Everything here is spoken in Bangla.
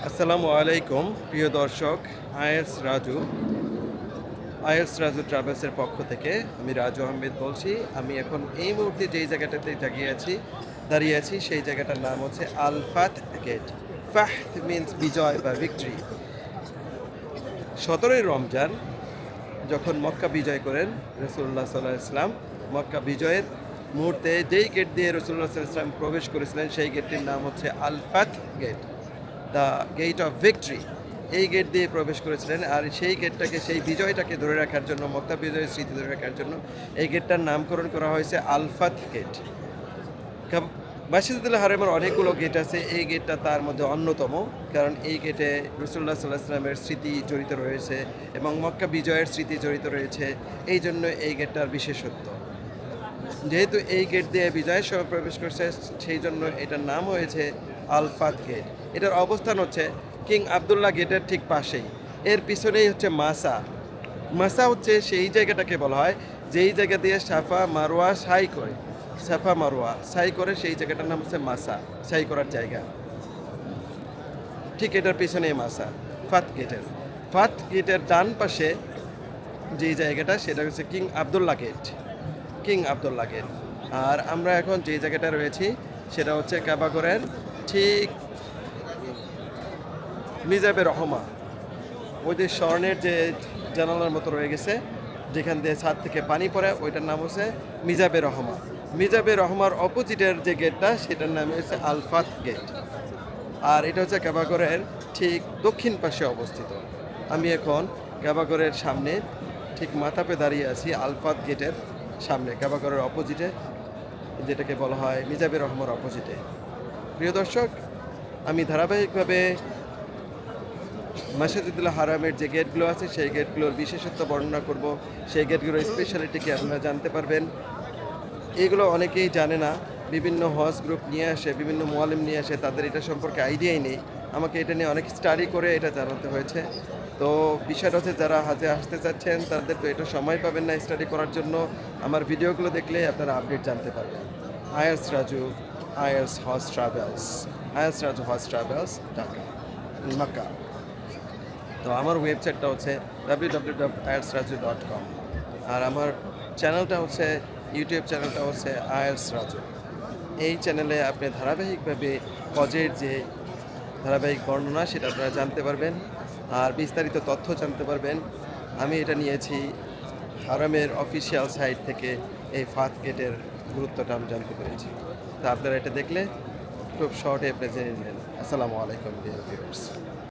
আসসালামু আলাইকুম প্রিয় দর্শক। আইএস রাজু ট্রাভেলসের পক্ষ থেকে আমি রাজু আহমেদ বলছি। আমি এখন এই মুহূর্তে যেই জায়গাটাতে দাঁড়িয়ে আছি সেই জায়গাটার নাম হচ্ছে আল ফাত গেট। ফাহ মিন্স বিজয় বা ভিক্টরি। 17ই রমজান যখন মক্কা বিজয় করেন রসুল্লাহ সাল্লাহ ইসলাম, মক্কা বিজয়ের মুহূর্তে যেই গেট দিয়ে রসুল্লাহ সাল্লাহ ইসলাম প্রবেশ করেছিলেন সেই গেটটির নাম হচ্ছে Al Fath gate, the gate of victory. এই গেট দিয়ে প্রবেশ করেছিলেন, আর সেই গেটটাকে, সেই বিজয়টাকে ধরে রাখার জন্য, মক্কা বিজয়ের স্মৃতি ধরে রাখার জন্য এই গেটটার নামকরণ করা হয়েছে আলফাত গেট। মাসজিদুল হারামের অনেকগুলো গেট আছে, এই গেটটা তার মধ্যে অন্যতম, কারণ এই গেটে রাসূলুল্লাহ সাল্লাল্লাহু আলাইহি ওয়াসাল্লামের স্মৃতি জড়িত রয়েছে এবং মক্কা বিজয়ের স্মৃতি জড়িত রয়েছে। এই জন্য এই গেটটার বিশেষত্ব। যেহেতু এই গেট দিয়ে বিজয়ের সময় প্রবেশ করছে, সেই জন্য এটার নাম হয়েছে আলফাত গেট। এটার অবস্থান হচ্ছে কিং আবদুল্লাহ গেটের ঠিক পাশেই। এর পিছনেই হচ্ছে মাসা। মাসা হচ্ছে সেই জায়গাটাকে বলা হয় যেই জায়গা দিয়ে সাফা মারোয়া সাই করে, সাফা মারোয়া সাই করে, সেই জায়গাটার নাম হচ্ছে মাসা, সাই করার জায়গা। ঠিক এটার পিছনেই মাসা। ফাত গেটের ডান পাশে যেই জায়গাটা, সেটা হচ্ছে কিং আবদুল্লাহ গেট। আর আমরা এখন যে জায়গাটা রয়েছি সেটা হচ্ছে কাবাগরের ঠিক মিজাবে রহমা, ওই যে স্বর্ণের যে জানালার মতো রয়ে গেছে, যেখান দিয়ে ছাদ থেকে পানি পড়ে, ওইটার নাম হচ্ছে মিজাবে রহমার অপোজিটের যে গেটটা, সেটার নাম হচ্ছে আলফাত গেট। আর এটা হচ্ছে কাবাগরের ঠিক দক্ষিণ পাশে অবস্থিত। আমি এখন কাবাগরের সামনে ঠিক মাথাপে দাঁড়িয়ে আছি, আলফাত গেটের সামনে, কাবাগরের অপোজিটে, যেটাকে বলা হয় মিজাবে রহমার অপোজিটে। প্রিয় দর্শক, আমি ধারাবাহিকভাবে মাসজিদুল হারামের যে গেটগুলো আছে সেই গেটগুলোর বিশেষত্ব বর্ণনা করব, সেই গেটগুলোর স্পেশালিটিকে আপনারা জানতে পারবেন। এগুলো অনেকেই জানে না, বিভিন্ন হজ গ্রুপ নিয়ে আসে, বিভিন্ন মোয়ালিম নিয়ে আসে, তাদের এটা সম্পর্কে আইডিয়াই নেই। আমাকে এটা নিয়ে অনেক স্টাডি করে এটা জানাতে হয়েছে। তো বিষয়টা হচ্ছে, যারা হাজে আসতে চাচ্ছেন তাদের তো এটা সময় পাবেন না স্টাডি করার জন্য। আমার ভিডিওগুলো দেখলে আপনারা আপডেট জানতে পারবেন। IS Raju, IS Raju Hajj travels, Dhaka, Mecca. তো আমার ওয়েবসাইটটা হচ্ছে www.ielsraju.com, আর আমার চ্যানেলটা হচ্ছে, ইউটিউব চ্যানেলটা হচ্ছে আইএলস রাজু। এই চ্যানেলে আপনি ধারাবাহিকভাবে হজের যে ধারাবাহিক বর্ণনা সেটা আপনারা জানতে পারবেন, আর বিস্তারিত তথ্য জানতে পারবেন। আমি এটা নিয়েছি হারামের অফিসিয়াল সাইট থেকে। এই ফাত গেটের গুরুত্বটা আমি জানতে পেরেছি। তা আপনারা এটা দেখলে খুব শর্টে আপনি জেনে নেবেন। আসসালামু আলাইকুম ডিয়ার ভিউয়ার্স।